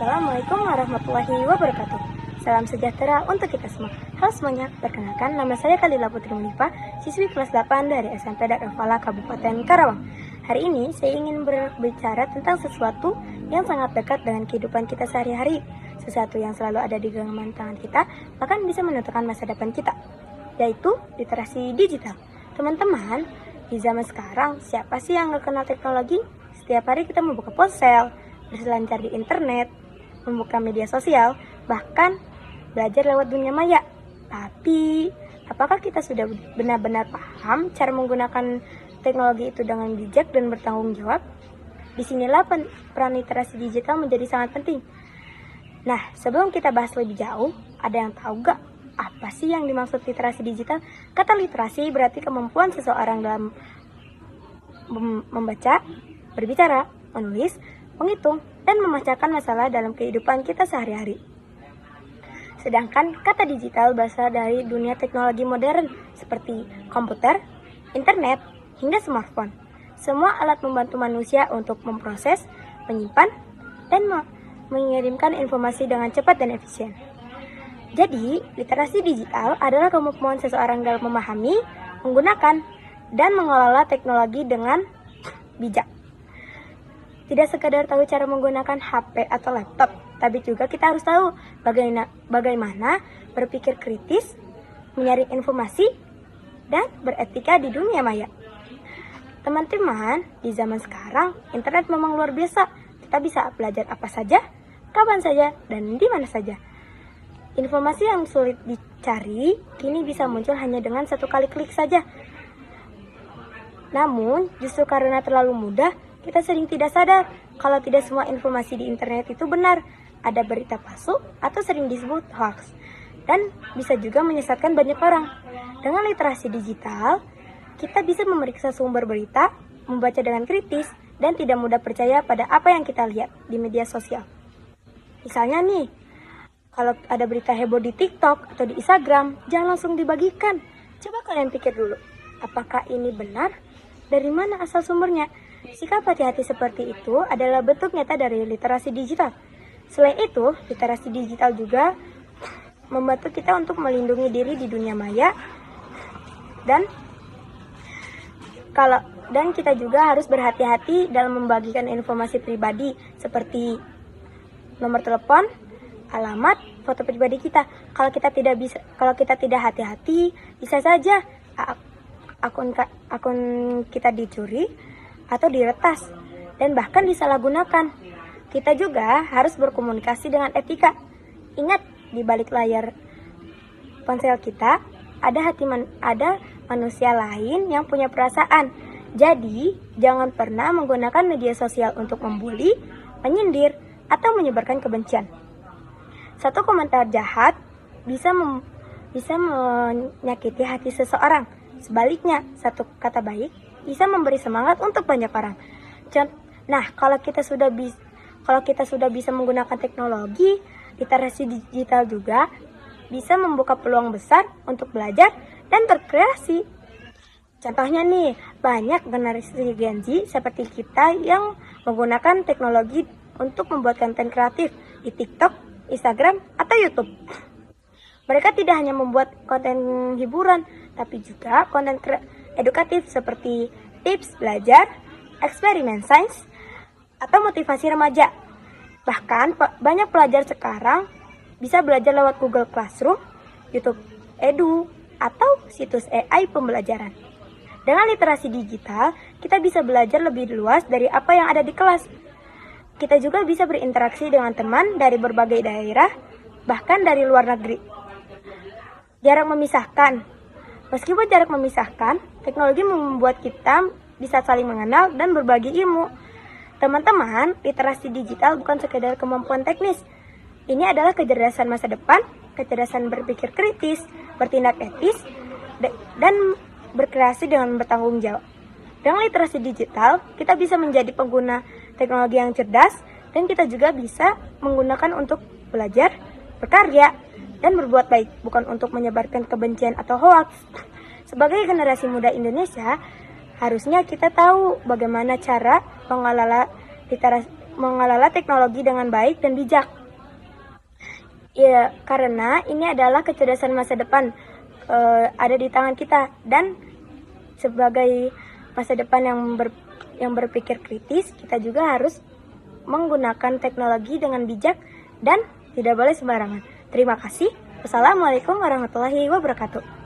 Assalamualaikum warahmatullahi wabarakatuh. Salam sejahtera untuk kita semua. Halo semuanya, perkenalkan nama saya Kalila Putri Munifa, siswi kelas 8 dari SMP Darul Falah Kabupaten Karawang. Hari ini saya ingin berbicara tentang sesuatu yang sangat dekat dengan kehidupan kita sehari-hari. Sesuatu yang selalu ada di genggaman tangan kita, bahkan bisa menentukan masa depan kita, yaitu literasi digital. Teman-teman, di zaman sekarang, siapa sih yang gak kenal teknologi? Setiap hari kita membuka ponsel, berselancar di internet, membuka media sosial, bahkan belajar lewat dunia maya. Tapi, apakah kita sudah benar-benar paham cara menggunakan teknologi itu dengan bijak dan bertanggung jawab? Disinilah peran literasi digital menjadi sangat penting. Nah, sebelum kita bahas lebih jauh, ada yang tahu gak apa sih yang dimaksud literasi digital? Kata literasi berarti kemampuan seseorang dalam membaca, berbicara, menulis, menghitung, dan memecahkan masalah dalam kehidupan kita sehari-hari. Sedangkan kata digital berasal dari dunia teknologi modern seperti komputer, internet, hingga smartphone. Semua alat membantu manusia untuk memproses, menyimpan, dan mengirimkan informasi dengan cepat dan efisien. Jadi, literasi digital adalah kemampuan seseorang dalam memahami, menggunakan, dan mengelola teknologi dengan bijak. Tidak sekadar tahu cara menggunakan HP atau laptop, tapi juga kita harus tahu bagaimana berpikir kritis, menyaring informasi, dan beretika di dunia maya. Teman-teman, di zaman sekarang, internet memang luar biasa. Kita bisa belajar apa saja, kapan saja, dan di mana saja. Informasi yang sulit dicari, kini bisa muncul hanya dengan satu kali klik saja. Namun, justru karena terlalu mudah, kita sering tidak sadar kalau tidak semua informasi di internet itu benar. Ada berita palsu atau sering disebut hoax, dan bisa juga menyesatkan banyak orang. Dengan literasi digital, kita bisa memeriksa sumber berita, membaca dengan kritis, dan tidak mudah percaya pada apa yang kita lihat di media sosial. Misalnya nih, kalau ada berita heboh di TikTok atau di Instagram, jangan langsung dibagikan. Coba kalian pikir dulu, apakah ini benar? Dari mana asal sumbernya? Sikap hati-hati seperti itu adalah bentuk nyata dari literasi digital. Selain itu, literasi digital juga membantu kita untuk melindungi diri di dunia maya, dan kita juga harus berhati-hati dalam membagikan informasi pribadi seperti nomor telepon, alamat, foto pribadi kita. Kalau kita tidak hati-hati, bisa saja akun kita dicuri atau diretas dan bahkan disalahgunakan. Kita juga harus berkomunikasi dengan etika. Ingat, di balik layar ponsel kita ada manusia lain yang punya perasaan. Jadi, jangan pernah menggunakan media sosial untuk membuli, menyindir, atau menyebarkan kebencian. Satu komentar jahat bisa menyakiti hati seseorang. Sebaliknya, satu kata baik bisa memberi semangat untuk banyak orang. Nah, kalau kita sudah bisa menggunakan teknologi, literasi digital juga bisa membuka peluang besar untuk belajar dan berkreasi. Contohnya nih, banyak generasi Gen Z seperti kita yang menggunakan teknologi untuk membuat konten kreatif di TikTok, Instagram, atau YouTube. Mereka tidak hanya membuat konten hiburan, tapi juga konten edukatif seperti tips belajar, eksperimen sains, atau motivasi remaja. Bahkan banyak pelajar sekarang bisa belajar lewat Google Classroom, YouTube Edu, atau situs AI pembelajaran. Dengan literasi digital, kita bisa belajar lebih luas dari apa yang ada di kelas. Kita juga bisa berinteraksi dengan teman dari berbagai daerah, bahkan dari luar negeri. Jarak memisahkan. Meskipun jarak memisahkan, teknologi membuat kita bisa saling mengenal dan berbagi ilmu. Teman-teman, literasi digital bukan sekedar kemampuan teknis. Ini adalah kecerdasan masa depan, kecerdasan berpikir kritis, bertindak etis, dan berkreasi dengan bertanggung jawab. Dengan literasi digital, kita bisa menjadi pengguna teknologi yang cerdas, dan kita juga bisa menggunakan untuk belajar, berkarya, dan berbuat baik, bukan untuk menyebarkan kebencian atau hoaks. Sebagai generasi muda Indonesia, harusnya kita tahu bagaimana cara mengelola mengelola teknologi dengan baik dan bijak. Ya, karena ini adalah kecerdasan masa depan, ada di tangan kita, dan sebagai masa depan yang berpikir kritis, kita juga harus menggunakan teknologi dengan bijak dan tidak boleh sembarangan. Terima kasih. Wassalamualaikum warahmatullahi wabarakatuh.